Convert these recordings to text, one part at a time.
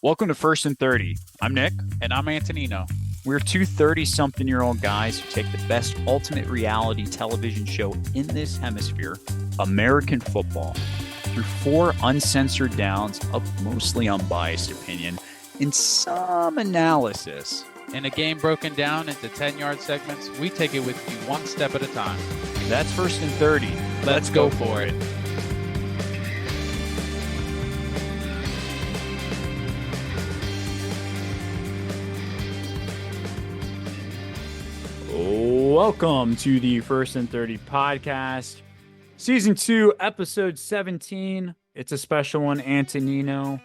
Welcome to First and 30. I'm Nick. And I'm Antonino. We're two 30-something-year-old guys who take the best ultimate reality television show in this hemisphere, American football, through four uncensored downs of mostly unbiased opinion and some analysis. In a game broken down into 10-yard segments, we take it with you one step at a time. That's First and 30. Let's go for it. Welcome to the First and 30 podcast, Season 2, Episode 17. It's a special one, Antonino.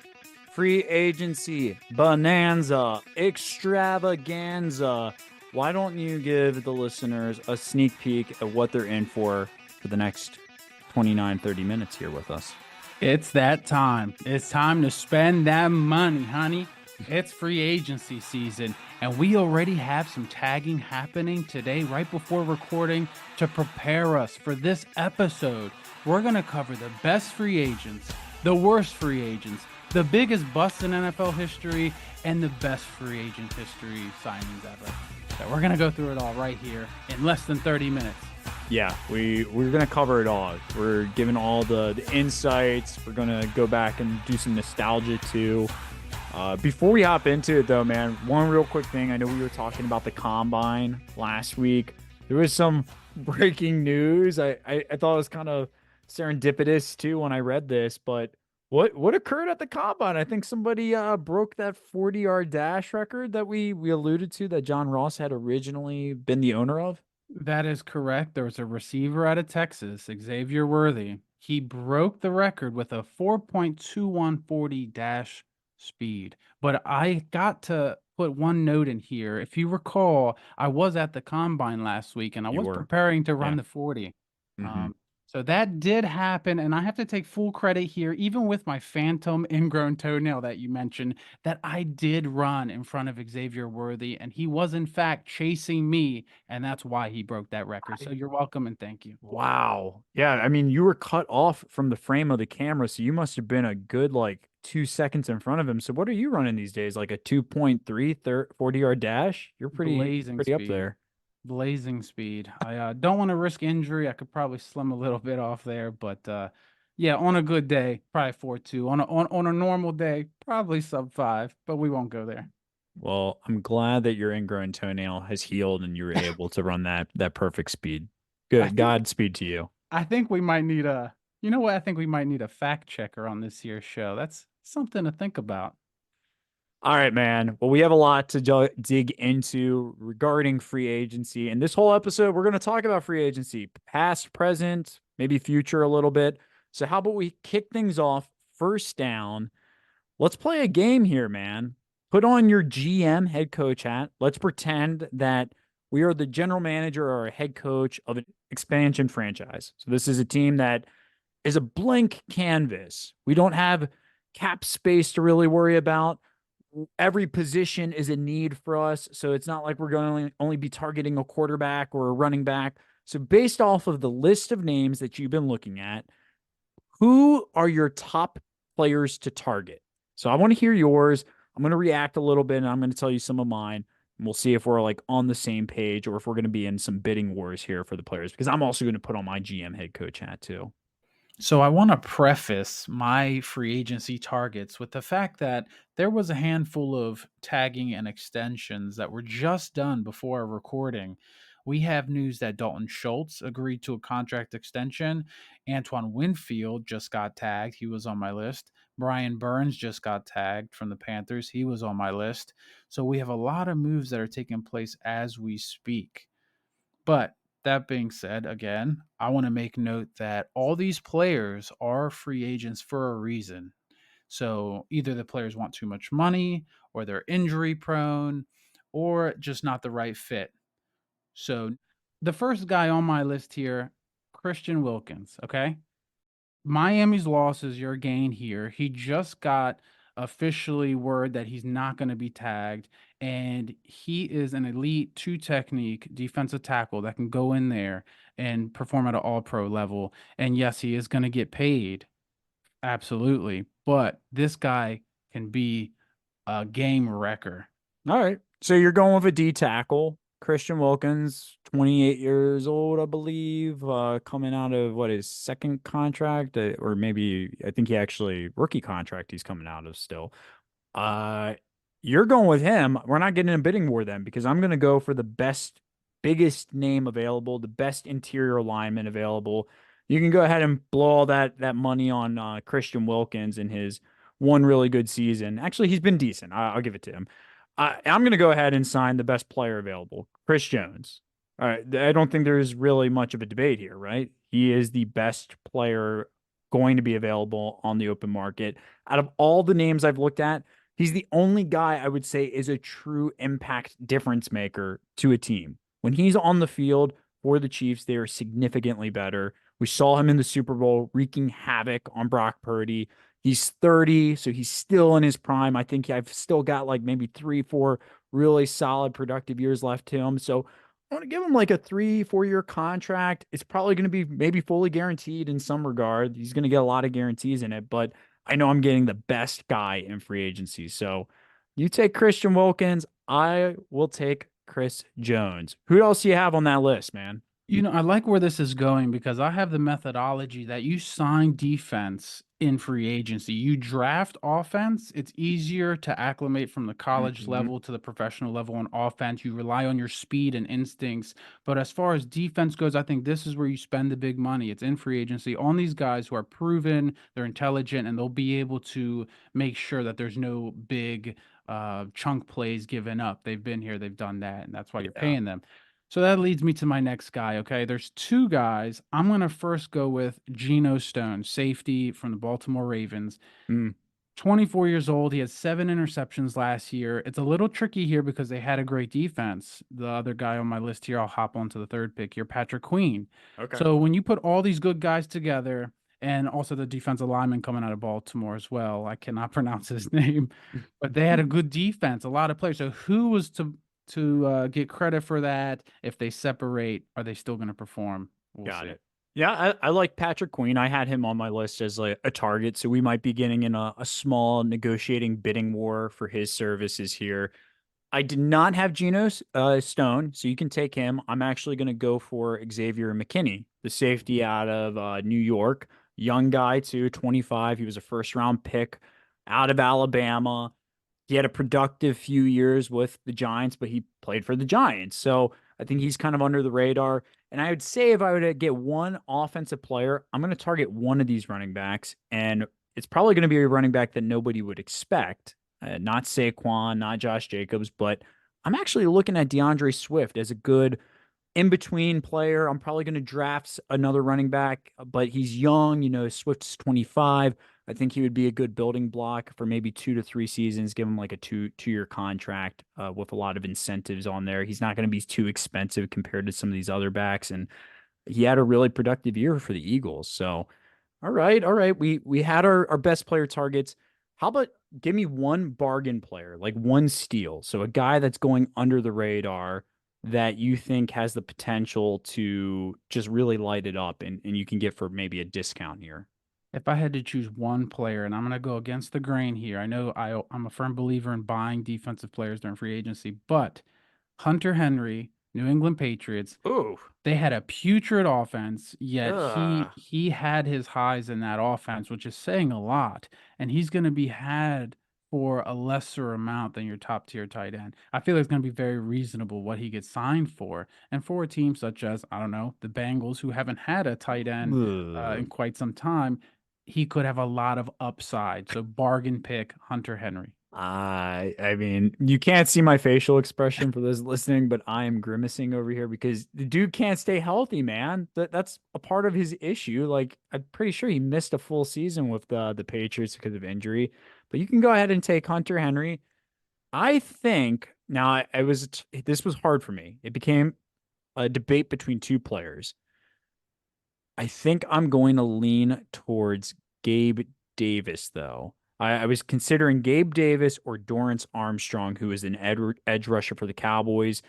Free agency, Bonanza, Extravaganza. Why don't you give the listeners a sneak peek at what they're in for the next 29, 30 minutes here with us? It's that time. It's time to spend that money, honey. It's free agency season, and we already have some tagging happening today right before recording to prepare us for this episode. We're going to cover the best free agents, the worst free agents, the biggest busts in NFL history, and the best free agent history signings ever. So we're going to go through it all right here in less than 30 minutes. Yeah, we're going to cover it all. We're giving all the insights. We're going to go back and do some nostalgia too. Before we hop into it, though, man, one real quick thing. I know we were talking about the combine last week. There was some breaking news. I thought it was kind of serendipitous, too, when I read this. But what occurred at the combine? I think somebody broke that 40-yard dash record that we alluded to that John Ross had originally been the owner of. That is correct. There was a receiver out of Texas, Xavier Worthy. He broke the record with a 4.2140 dash speed. But I got to put one note in here. If you recall, I was at the combine last week and I was preparing to run the 40. Mm-hmm. So that did happen, and I have to take full credit here, even with my phantom ingrown toenail that you mentioned, that I did run in front of Xavier Worthy, and he was in fact chasing me, and that's why he broke that record. So you're welcome and thank you. Wow. Yeah, I mean, you were cut off from the frame of the camera, so you must have been a good 2 seconds in front of him. So what are you running these days? Like a 2.3 40-yard dash? You're pretty up there. Blazing speed. I don't want to risk injury. I could probably slim a little bit off there, but yeah, on a good day, probably 4.2. On a normal day, probably sub 5, but we won't go there. Well, I'm glad that your ingrown toenail has healed and you were able to run that perfect speed. Good. Godspeed to you. I think we might need you know what? I think we might need a fact checker on this year's show. That's something to think about. All right, man. Well, we have a lot to dig into regarding free agency. In this whole episode, we're going to talk about free agency, past, present, maybe future a little bit. So how about we kick things off first down? Let's play a game here, man. Put on your GM head coach hat. Let's pretend that we are the general manager or a head coach of an expansion franchise. So this is a team that is a blank canvas. We don't have cap space to really worry about. Every position is a need for us. So it's not like we're going to only be targeting a quarterback or a running back. So based off of the list of names that you've been looking at, who are your top players to target? So I want to hear yours. I'm going to react a little bit and I'm going to tell you some of mine. And we'll see if we're on the same page or if we're going to be in some bidding wars here for the players, because I'm also going to put on my GM head coach hat too. So I want to preface my free agency targets with the fact that there was a handful of tagging and extensions that were just done before our recording. We have news that Dalton Schultz agreed to a contract extension. Antoine Winfield just got tagged. He was on my list. Brian Burns just got tagged from the Panthers. He was on my list. So we have a lot of moves that are taking place as we speak. But that being said, again, I want to make note that all these players are free agents for a reason. So either the players want too much money, or they're injury prone, or just not the right fit. So the first guy on my list here, Christian Wilkins, okay? Miami's loss is your gain here. He just got officially word that he's not going to be tagged, and he is an elite two technique defensive tackle that can go in there and perform at an all-pro level. And yes, he is going to get paid. Absolutely. But this guy can be a game wrecker. All right. So you're going with a D tackle, Christian Wilkins, 28 years old, I believe, coming out of what his second contract, or maybe I think he actually rookie contract he's coming out of still. Uh, you're going with him. We're not getting a bidding war then because I'm going to go for the best, biggest name available, the best interior lineman available. You can go ahead and blow all that money on Christian Wilkins in his one really good season. Actually, he's been decent. I'll give it to him. I'm going to go ahead and sign the best player available, Chris Jones. All right, I don't think there's really much of a debate here, right? He is the best player going to be available on the open market. Out of all the names I've looked at, he's the only guy I would say is a true impact difference maker to a team. When he's on the field for the Chiefs, they are significantly better. We saw him in the Super Bowl wreaking havoc on Brock Purdy. He's 30, so he's still in his prime. I think I've still got like maybe 3, 4 really solid, productive years left to him. So I want to give him like a 3, 4 year contract. It's probably going to be maybe fully guaranteed in some regard. He's going to get a lot of guarantees in it, but I know I'm getting the best guy in free agency. So you take Christian Wilkins. I will take Chris Jones. Who else do you have on that list, man? I like where this is going because I have the methodology that you sign defense in free agency. You draft offense, it's easier to acclimate from the college Mhm. level to the professional level on offense. You rely on your speed and instincts. But as far as defense goes, I think this is where you spend the big money. It's in free agency on these guys who are proven, they're intelligent, and they'll be able to make sure that there's no big chunk plays given up. They've been here, they've done that, and that's why you're Yeah. paying them. So that leads me to my next guy. Okay. There's two guys. I'm going to first go with Geno Stone, safety from the Baltimore Ravens. Mm, 24 years old. He had 7 interceptions last year. It's a little tricky here because they had a great defense. The other guy on my list here, I'll hop on to the third pick here, Patrick Queen. okay. So when you put all these good guys together, and also the defensive lineman coming out of Baltimore as well, I cannot pronounce his name, but they had a good defense, a lot of players. So who was to get credit for that? If they separate, are they still going to perform? We'll Got see. it. Yeah, I like Patrick Queen. I had him on my list as like a target, so we might be getting in a small negotiating bidding war for his services here. I did not have Geno Stone, so you can take him. I'm actually going to go for Xavier McKinney, the safety out of New York. Young guy, too, 25. He was a first round pick out of Alabama. He had a productive few years with the Giants, but he played for the Giants. So I think he's kind of under the radar. And I would say if I were to get one offensive player, I'm going to target one of these running backs. And it's probably going to be a running back that nobody would expect. Not Saquon, not Josh Jacobs, but I'm actually looking at DeAndre Swift as a good in between player. I'm probably going to draft another running back, but he's young. Swift's 25. I think he would be a good building block for maybe 2 to 3 seasons. Give him like a two-year contract with a lot of incentives on there. He's not going to be too expensive compared to some of these other backs, and he had a really productive year for the Eagles. So, all right, all right. We had our best player targets. How about give me one bargain player, like one steal? So a guy that's going under the radar that you think has the potential to just really light it up and you can get for maybe a discount here. If I had to choose one player, and I'm going to go against the grain here, I know I'm a firm believer in buying defensive players during free agency, but Hunter Henry, New England Patriots, Ooh. they had a putrid offense, yet he Ugh. he had his highs in that offense, which is saying a lot. And he's going to be had for a lesser amount than your top tier tight end. I feel like it's going to be very reasonable what he gets signed for. And for a team such as, I don't know, the Bengals, who haven't had a tight end in Ugh. quite some time, he could have a lot of upside. So bargain pick Hunter Henry. I mean, you can't see my facial expression for those listening, but I am grimacing over here because the dude can't stay healthy, man. That's a part of his issue. Like, I'm pretty sure he missed a full season with the Patriots because of injury. But you can go ahead and take Hunter Henry. I think now this was hard for me. It became a debate between two players. I think I'm going to lean towards Gabe Davis, though. I was considering Gabe Davis or Dorrance Armstrong, who is an edge rusher for the Cowboys.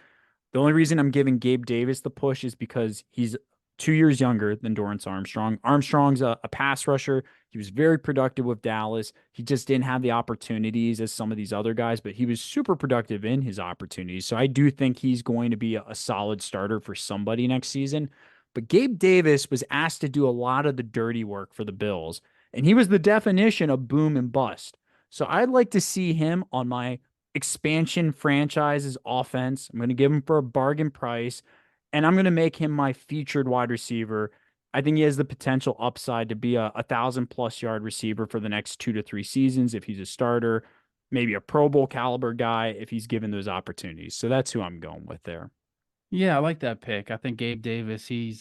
The only reason I'm giving Gabe Davis the push is because he's 2 years younger than Dorrance Armstrong. Armstrong's a pass rusher. He was very productive with Dallas. He just didn't have the opportunities as some of these other guys, but he was super productive in his opportunities. So I do think he's going to be a solid starter for somebody next season. But Gabe Davis was asked to do a lot of the dirty work for the Bills, and he was the definition of boom and bust. So I'd like to see him on my expansion franchise's offense. I'm going to give him for a bargain price, and I'm going to make him my featured wide receiver. I think he has the potential upside to be a 1,000+ yard receiver for the next 2 to 3 seasons if he's a starter, maybe a Pro Bowl caliber guy if he's given those opportunities. So that's who I'm going with there. Yeah, I like that pick. I think Gabe Davis, he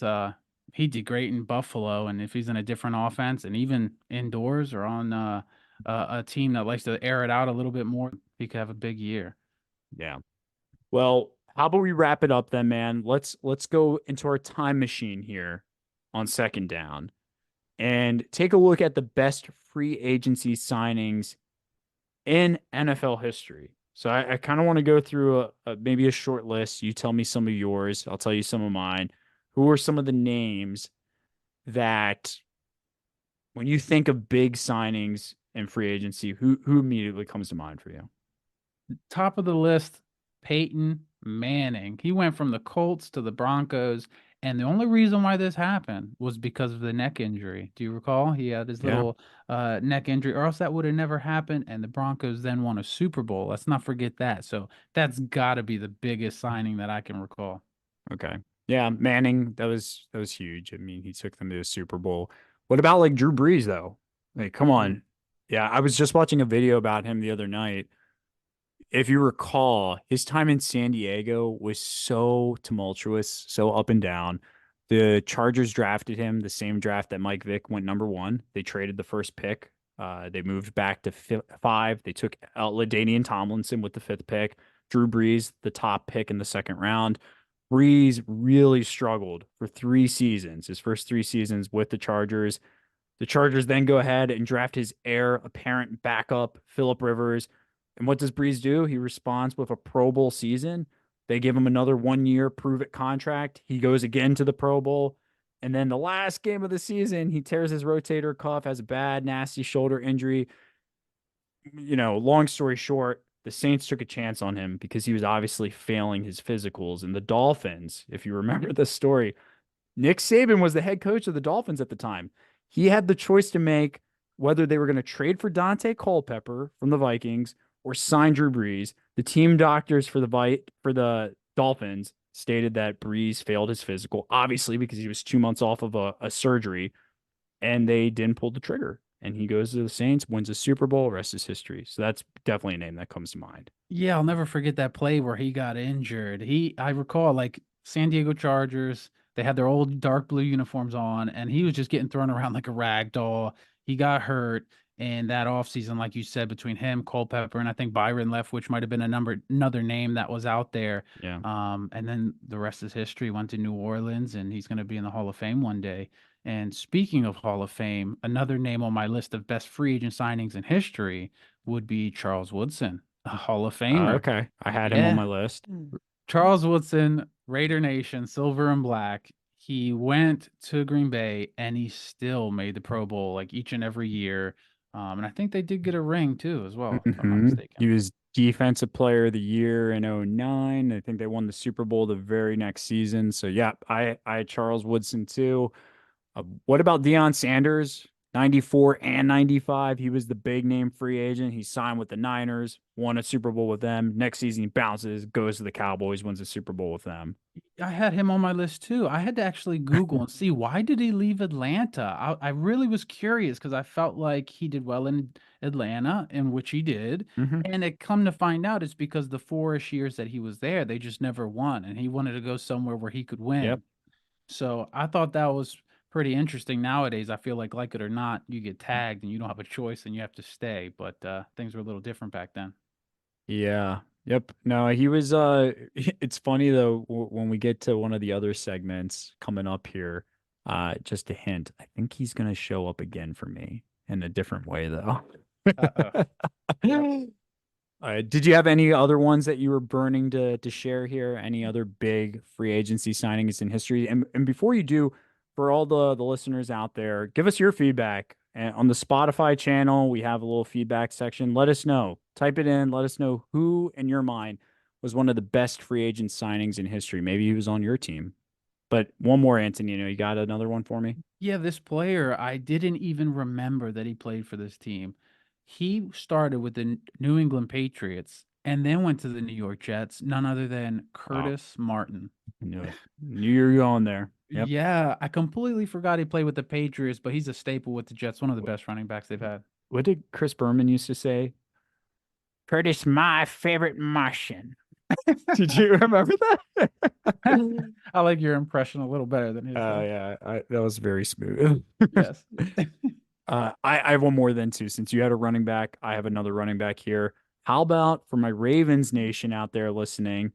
did great in Buffalo, and if he's in a different offense and even indoors or on a team that likes to air it out a little bit more, he could have a big year. Yeah. Well, how about we wrap it up then, man? Let's go into our time machine here on second down and take a look at the best free agency signings in NFL history. So I kind of want to go through maybe a short list. You tell me some of yours. I'll tell you some of mine. Who are some of the names that when you think of big signings in free agency, who immediately comes to mind for you? Top of the list, Peyton Manning. He went from the Colts to the Broncos, and the only reason why this happened was because of the neck injury. Do you recall? He had his Yeah. little neck injury, or else that would have never happened. And the Broncos then won a Super Bowl. Let's not forget that. So that's got to be the biggest signing that I can recall. Okay. Yeah, Manning, that was huge. I mean, he took them to the Super Bowl. What about like Drew Brees though? Like, come Mm. on. Yeah, I was just watching a video about him the other night. If you recall, his time in San Diego was so tumultuous, so up and down. The Chargers drafted him the same draft that Mike Vick went number one. They traded the first pick. They moved back to five. They took LaDainian Tomlinson with the fifth pick. Drew Brees, the top pick in the second round. Brees really struggled for 3 seasons, his first 3 seasons with the Chargers. The Chargers then go ahead and draft his heir apparent backup, Philip Rivers. And what does Breeze do? He responds with a Pro Bowl season. They give him another 1 year prove it contract. He goes again to the Pro Bowl. And then the last game of the season, he tears his rotator cuff, has a bad, nasty shoulder injury. Long story short, the Saints took a chance on him because he was obviously failing his physicals. And the Dolphins, if you remember the story, Nick Saban was the head coach of the Dolphins at the time. He had the choice to make whether they were going to trade for Dante Culpepper from the Vikings or sign Drew Brees. The team doctors for the Dolphins stated that Brees failed his physical, obviously because he was 2 months off of a surgery, and they didn't pull the trigger. And he goes to the Saints, wins a Super Bowl, rest is history. So that's definitely a name that comes to mind. Yeah, I'll never forget that play where he got injured. I recall like San Diego Chargers, they had their old dark blue uniforms on, and he was just getting thrown around like a rag doll. He got hurt, and that offseason, like you said, between him, Culpepper, and I think Byron left, which might have been another name that was out there. Yeah. And then the rest is history. Went to New Orleans, and he's going to be in the Hall of Fame one day. And speaking of Hall of Fame, another name on my list of best free agent signings in history would be Charles Woodson, a Hall of Famer. Okay. I had him on Yeah. my list. Charles Woodson, Raider Nation, silver and black. He went to Green Bay and he still made the Pro Bowl like each and every year. And I think they did get a ring too, as well, if I'm not He mistaken. was defensive player of the year in '09. I think they won the Super Bowl the very next season. So yeah, I had Charles Woodson too. What about Deion Sanders? 94 and 95. He was the big name free agent. He signed with the Niners, won a Super Bowl with them. Next season he bounces, goes to the Cowboys, wins a Super Bowl with them. I had him on my list too. I had to actually Google and see why did he leave Atlanta. I really was curious because I felt like he did well in Atlanta, in which he did. Hmm. And it come to find out it's because the 4-ish years that he was there, they just never won, and he wanted to go somewhere where he could Yep. win. So I thought that was pretty interesting. Nowadays, I feel like it or not, you get tagged and you don't have a choice and you have to stay. But things were a little different back then. Yeah. Yep. No, he was it's funny though when we get to one of the other segments coming up here, just a hint, I think he's going to show up again for me in a different way though. Uh-oh. Yep. Did you have any other ones that you were burning to share here? Any other big free agency signings in history? And before you do, for all the listeners out there, give us your feedback. And on the Spotify channel, we have a little feedback section. Let us know. Type it in. Let us know who, in your mind, was one of the best free agent signings in history. Maybe he was on your team. But one more, Antonino. You got another one for me? Yeah, this player, I didn't even remember that he played for this team. He started with the New England Patriots and then went to the New York Jets, none other than Oh, Curtis Martin. I knew it. Knew you were going there. Yep. Yeah, I completely forgot he played with the Patriots, but he's a staple with the Jets, one of the best running backs they've had. What did Chris Berman used to say? Curtis, my favorite Martian. Did you remember that? I like your impression a little better than his, Oh though. yeah, that was very smooth. Yes. I have one more than two. Since you had a running back, I have another running back here. How about for my Ravens nation out there listening,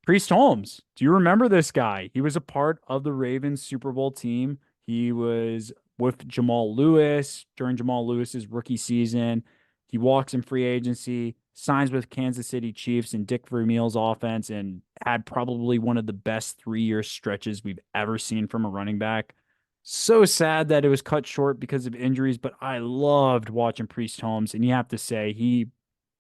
Priest Holmes? Do you remember this guy? He was a part of the Ravens Super Bowl team. He was with Jamal Lewis during Jamal Lewis's rookie season. He walks in free agency, signs with Kansas City Chiefs and Dick Vermeil's offense, and had probably one of the best 3 year stretches we've ever seen from a running back. So sad that it was cut short because of injuries, but I loved watching Priest Holmes, and you have to say he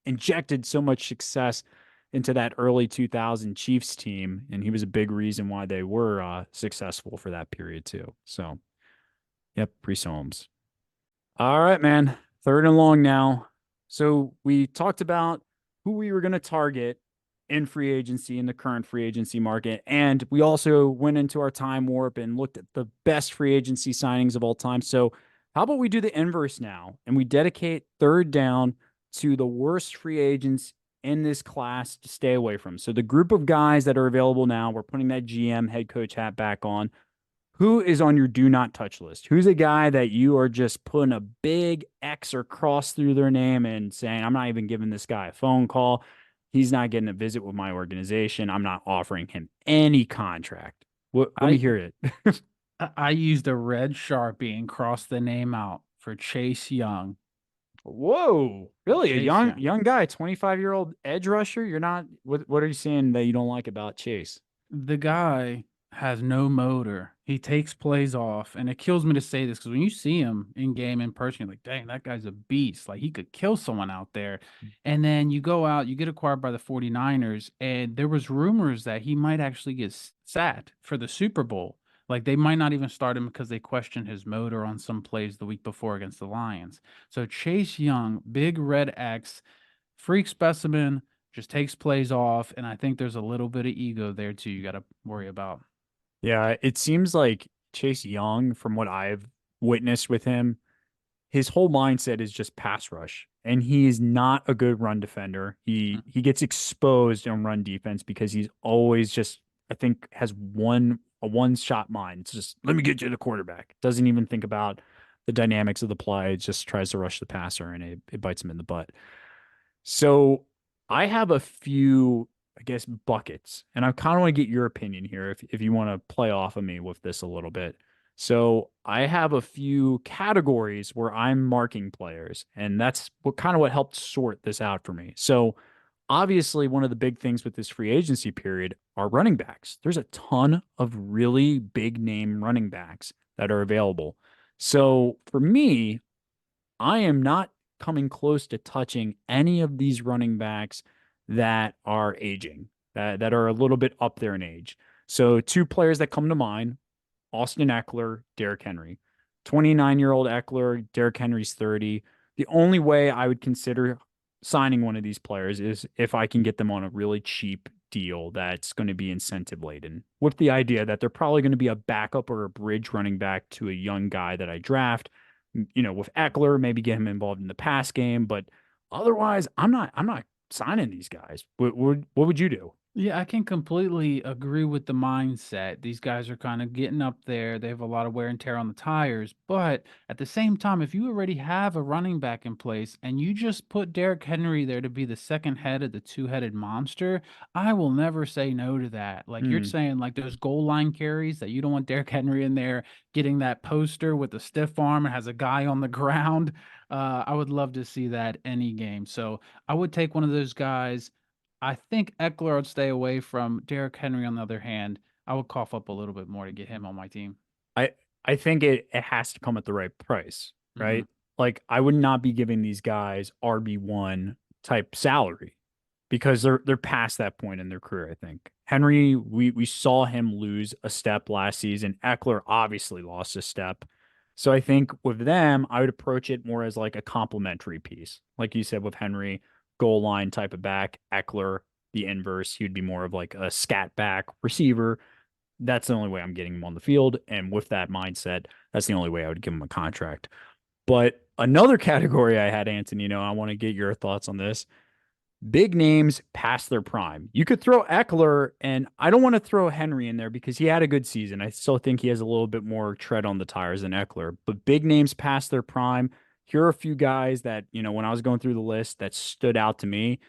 injected so much success into that early 2000 Chiefs team, and he was a big reason why they were successful for that period too. So, yep, Priest Holmes. All right, man. Third and long now. So we talked about who we were going to target in free agency in the current free agency market. And we also went into our time warp and looked at the best free agency signings of all time. So how about we do the inverse now and we dedicate third down to the worst free agents in this class to stay away from. So the group of guys that are available now, we're putting that GM head coach hat back on. Who is on your do not touch list? Who's a guy that you are just putting a big X or cross through their name and saying, I'm not even giving this guy a phone call. He's not getting a visit with my organization. I'm not offering him any contract. Let me I hear it. I used a red Sharpie and crossed the name out for Chase Young. Whoa. Really? A Chase young Young. young guy, 25-year-old edge rusher? You're not what are you saying that you don't like about Chase? The guy has no motor. He takes plays off, and it kills me to say this because when you see him in game in person, you're like, dang, that guy's a beast. Like, he could kill someone out there. And then you go out, you get acquired by the 49ers, and there was rumors that he might actually get sat for the Super Bowl. Like, they might not even start him because they questioned his motor on some plays the week before against the Lions. So Chase Young, big red X, freak specimen, just takes plays off, and I think there's a little bit of ego there too you got to worry about. Yeah, it seems like Chase Young, from what I've witnessed with him, his whole mindset is just pass rush, and he is not a good run defender. He gets exposed on run defense because he's always just, I think, has one shot mind. It's just let me get you the quarterback. Doesn't even think about the dynamics of the play. It just tries to rush the passer, and it bites him in the butt. So I have a few, I guess, buckets, and I kind of want to get your opinion here if you want to play off of me with this a little bit. So I have a few categories where I'm marking players, and that's what helped sort this out for me. So obviously, one of the big things with this free agency period are running backs. There's a ton of really big name running backs that are available. So for me, I am not coming close to touching any of these running backs that are aging, that are a little bit up there in age. So, two players that come to mind: Austin Eckler, Derrick Henry. 29-year-old Eckler, Derrick Henry's 30. The only way I would consider signing one of these players is if I can get them on a really cheap deal that's going to be incentive laden, with the idea that they're probably going to be a backup or a bridge running back to a young guy that I draft. With Eckler, maybe get him involved in the pass game, but otherwise, I'm not signing these guys. What would you do? Yeah, I can completely agree with the mindset. These guys are kind of getting up there. They have a lot of wear and tear on the tires. But at the same time, if you already have a running back in place and you just put Derrick Henry there to be the second head of the two-headed monster, I will never say no to that. Like you're Hmm. saying, like those goal line carries that you don't want Derrick Henry in there getting that poster with a stiff arm and has a guy on the ground. I would love to see that any game. So I would take one of those guys. I think Eckler would stay away from. Derrick Henry, on the other hand, I would cough up a little bit more to get him on my team. I I think it has to come at the right price, Mhm. right? like I would not be giving these guys RB1 type salary because they're past that point in their career, I think. Henry, we saw him lose a step last season. Eckler obviously lost a step. So I think with them, I would approach it more as like a complementary piece. Like you said with Henry, goal line type of back, Eckler, the inverse, he'd be more of like a scat back receiver. That's the only way I'm getting him on the field. And with that mindset, that's the only way I would give him a contract. But another category I had, Antonino, I want to get your thoughts on this. Big names past their prime. You could throw Eckler, and I don't want to throw Henry in there because he had a good season. I still think he has a little bit more tread on the tires than Eckler. But big names past their prime. Here are a few guys that, when I was going through the list that stood out to me.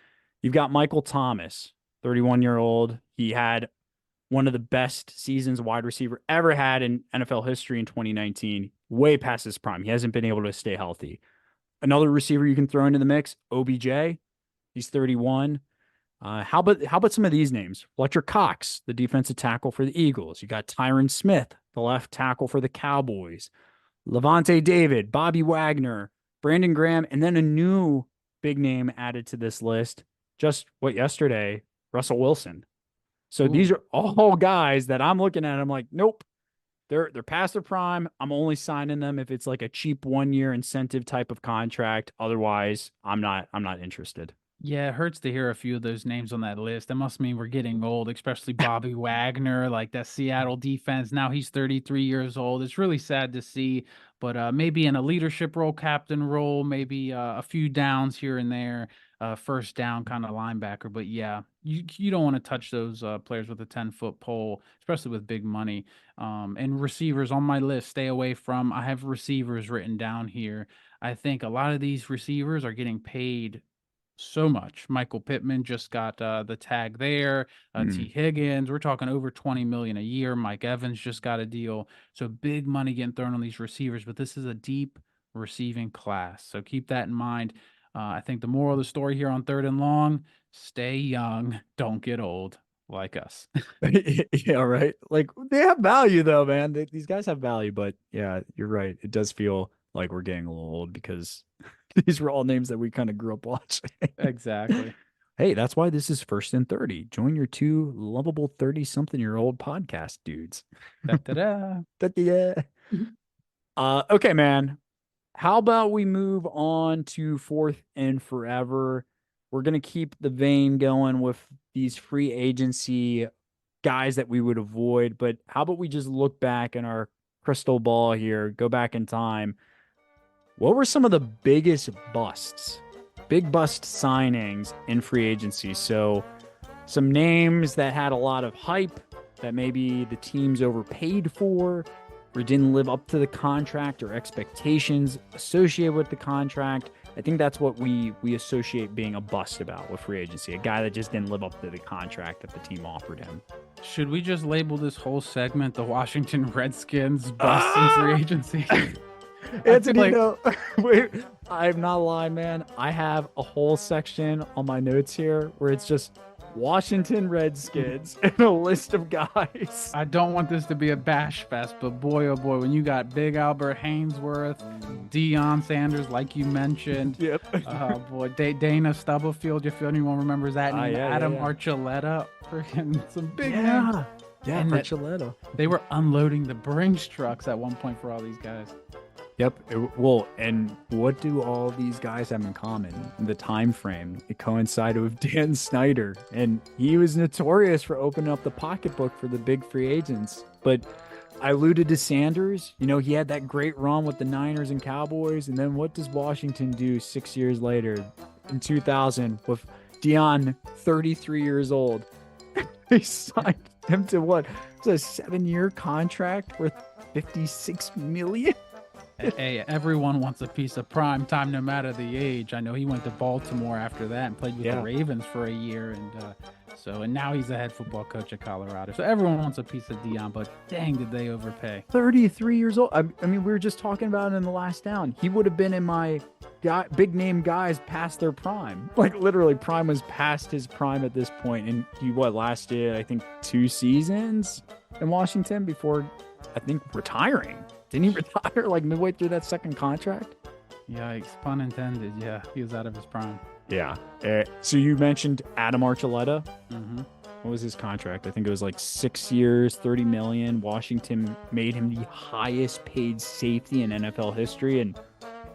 You've got Michael Thomas, 31-year-old. He had one of the best seasons a wide receiver ever had in NFL history in 2019, way past his prime. He hasn't been able to stay healthy. Another receiver you can throw into the mix, OBJ. He's 31. How about some of these names? Fletcher Cox, the defensive tackle for the Eagles. You got Tyron Smith, the left tackle for the Cowboys. Levante David, Bobby Wagner, Brandon Graham, and then a new big name added to this list. Just yesterday, Russell Wilson. So these are all guys that I'm looking at. I'm like, nope, they're past their prime. I'm only signing them if it's like a cheap 1-year incentive type of contract. Otherwise, I'm not interested. Yeah, it hurts to hear a few of those names on that list. That must mean we're getting old, especially Bobby Wagner, like that Seattle defense. Now he's 33 years old. It's really sad to see, but maybe in a leadership role, captain role, maybe a few downs here and there, first down kind of linebacker. But yeah, you don't want to touch those players with a 10-foot pole, especially with big money. And receivers on my list, stay away from. I have receivers written down here. I think a lot of these receivers are getting paid so much. Michael Pittman just got the tag there. T. Higgins, we're talking over 20 million a year. Mike Evans just got a deal. So big money getting thrown on these receivers, but this is a deep receiving class. So keep that in mind. I think the moral of the story here on Third and Long, stay young, don't get old like us. Yeah, right. Like they have value though, man. These guys have value, but yeah, you're right. It does feel like we're getting a little old because these were all names that we kind of grew up watching. Exactly. Hey, that's why this is First and 30. Join your two lovable 30-something-year-old podcast dudes. Da-da-da. Da-da-da. Okay, man. How about we move on to Fourth and Forever? We're going to keep the vein going with these free agency guys that we would avoid, but how about we just look back in our crystal ball here, go back in time. What were some of the biggest busts, big bust signings in free agency? So some names that had a lot of hype that maybe the teams overpaid for or didn't live up to the contract or expectations associated with the contract. I think that's what we associate being a bust about with free agency, a guy that just didn't live up to the contract that the team offered him. Should we just label this whole segment the Washington Redskins bust in free agency? Antonino, wait, I'm not lying, man. I have a whole section on my notes here where it's just Washington Redskins and a list of guys. I don't want this to be a bash fest, but boy, oh boy, when you got Big Albert Hainsworth, Deion Sanders, like you mentioned. Yep. Oh boy, Dana Stubblefield, if anyone remembers that name. Adam Archuleta, freaking some big names. Yeah, Archuleta. They were unloading the Brinks trucks at one point for all these guys. Yep. Well, and what do all these guys have in common? The time frame. It coincided with Dan Snyder, and he was notorious for opening up the pocketbook for the big free agents. But I alluded to Sanders. He had that great run with the Niners and Cowboys, and then what does Washington do 6 years later in 2000 with Deion, 33 years old? They signed him to what? It was a 7-year contract worth $56 million. Hey, everyone wants a piece of prime time, no matter the age. I know he went to Baltimore after that and played with the Ravens for a year, and now he's a head football coach at Colorado. So everyone wants a piece of Deion, but dang, did they overpay? 33 years old. I mean, we were just talking about it in the last down. He would have been in my big name guys past their prime. Like literally, prime was past his prime at this point. And he lasted, I think, 2 seasons in Washington before, I think, retiring. Didn't he retire like midway through that second contract? Yikes, pun intended. Yeah, he was out of his prime. Yeah. So you mentioned Adam Archuleta. Mm-hmm. What was his contract? I think it was like 6 years, 30 million. Washington made him the highest paid safety in NFL history. And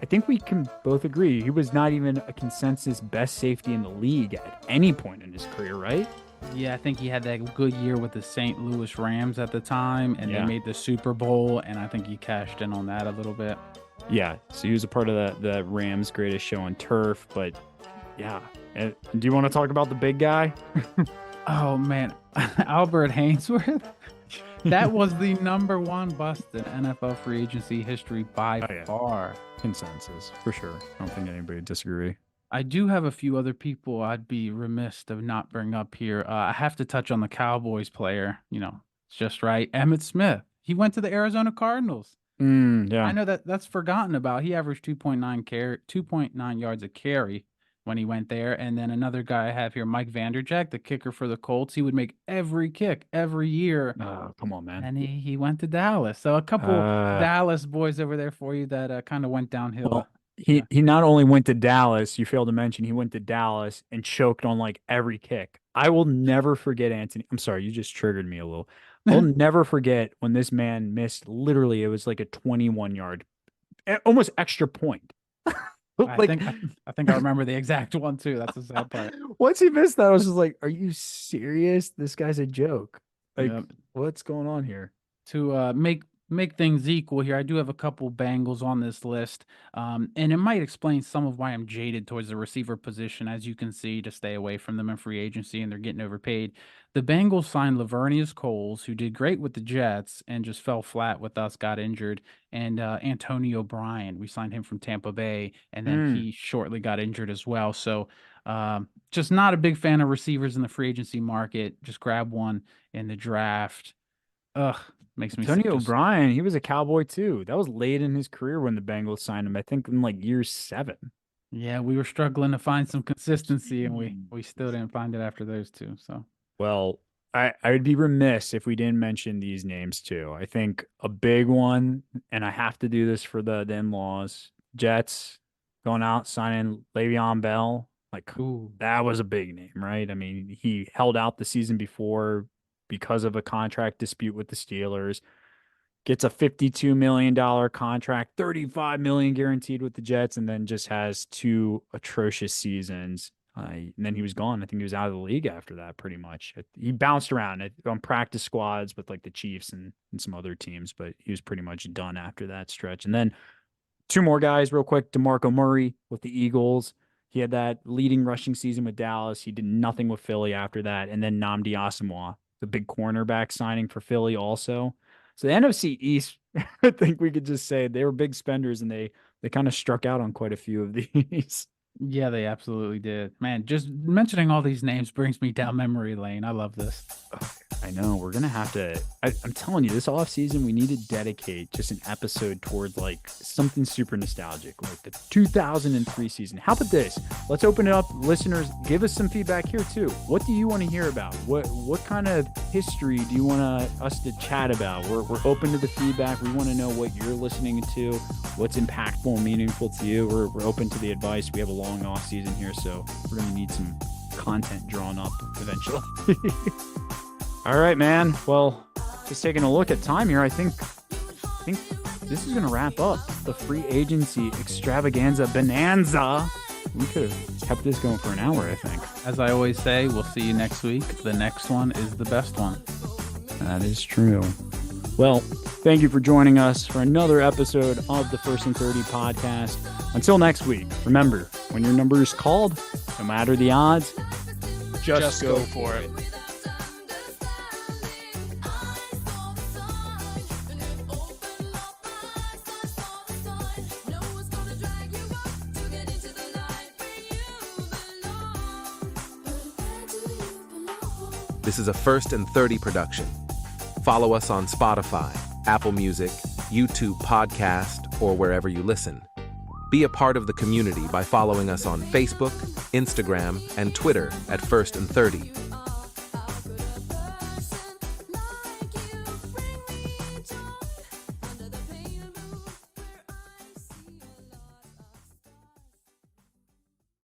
I think we can both agree he was not even a consensus best safety in the league at any point in his career, right? Yeah, I think he had that good year with the St. Louis Rams at the time, and Yeah. they made the Super Bowl, and I think he cashed in on that a little bit. Yeah. So he was a part of the Rams' greatest show on turf. But yeah. Do you want to talk about the big guy? Oh, man. Albert Hainsworth? That was the number one bust in NFL free agency history by far. Consensus, for sure. I don't think anybody would disagree. I do have a few other people I'd be remiss to not bring up here. I have to touch on the Cowboys player. It's just right. Emmitt Smith. He went to the Arizona Cardinals. Yeah. I know that's forgotten about. He averaged 2.9 yards a carry when he went there. And then another guy I have here, Mike Vanderjagt, the kicker for the Colts. He would make every kick every year. Oh, come on, man. And he went to Dallas. So a couple Dallas boys over there for you that kind of went downhill. Well, he not only went to Dallas, you failed to mention he went to Dallas and choked on like every kick. I will never forget Anthony. I'm sorry, you just triggered me a little. I'll never forget when this man missed, literally, it was like a 21-yard, almost extra point. I think I remember the exact one too. That's the sad part. Once he missed that, I was just like, are you serious? This guy's a joke. Like, Yep. What's going on here? To make things equal here, I do have a couple Bengals on this list, and it might explain some of why I'm jaded towards the receiver position, as you can see, to stay away from them in free agency, and they're getting overpaid. The Bengals signed Lavernius Coles, who did great with the Jets and just fell flat with us, got injured, and Antonio Bryan. We signed him from Tampa Bay, and then he shortly got injured as well. So just not a big fan of receivers in the free agency market. Just grab one in the draft. Ugh. Makes me Antonio sick. O'Brien, he was a Cowboy too. That was late in his career when the Bengals signed him. I think in like year 7. Yeah, we were struggling to find some consistency, and we still didn't find it after those two. So, well, I would be remiss if we didn't mention these names too. I think a big one, and I have to do this for the in-laws, Jets going out signing Le'Veon Bell. Like, that was a big name, right? I mean, he held out the season before because of a contract dispute with the Steelers, gets a $52 million contract, $35 million guaranteed with the Jets, and then just has 2 atrocious seasons. And then he was gone. I think he was out of the league after that, pretty much. He bounced around on practice squads with like the Chiefs and some other teams, but he was pretty much done after that stretch. And then 2 more guys real quick. DeMarco Murray with the Eagles. He had that leading rushing season with Dallas. He did nothing with Philly after that. And then Nnamdi Asomugha, the big cornerback signing for Philly also. So the NFC East, I think we could just say they were big spenders, and they kind of struck out on quite a few of these. yeah, they absolutely did. Man, just mentioning all these names brings me down memory lane. I love this. I know. We're going to have to, I'm telling you, this offseason, we need to dedicate just an episode towards like something super nostalgic, like the 2003 season. How about this? Let's open it up. Listeners, give us some feedback here too. What do you want to hear about? What kind of history do you want us to chat about? We're open to the feedback. We want to know what you're listening to, what's impactful and meaningful to you. We're open to the advice. We have a long offseason here, so we're going to need some content drawn up eventually. All right, man. Well, just taking a look at time here, I think this is going to wrap up the free agency extravaganza bonanza. We could have kept this going for an hour, I think. As I always say, we'll see you next week. The next one is the best one. That is true. Well, thank you for joining us for another episode of the First and 30 podcast. Until next week, remember, when your number is called, no matter the odds, just go for it. This is a First and 30 production. Follow us on Spotify, Apple Music, YouTube Podcast, or wherever you listen. Be a part of the community by following us on Facebook, Instagram, and Twitter at First and 30.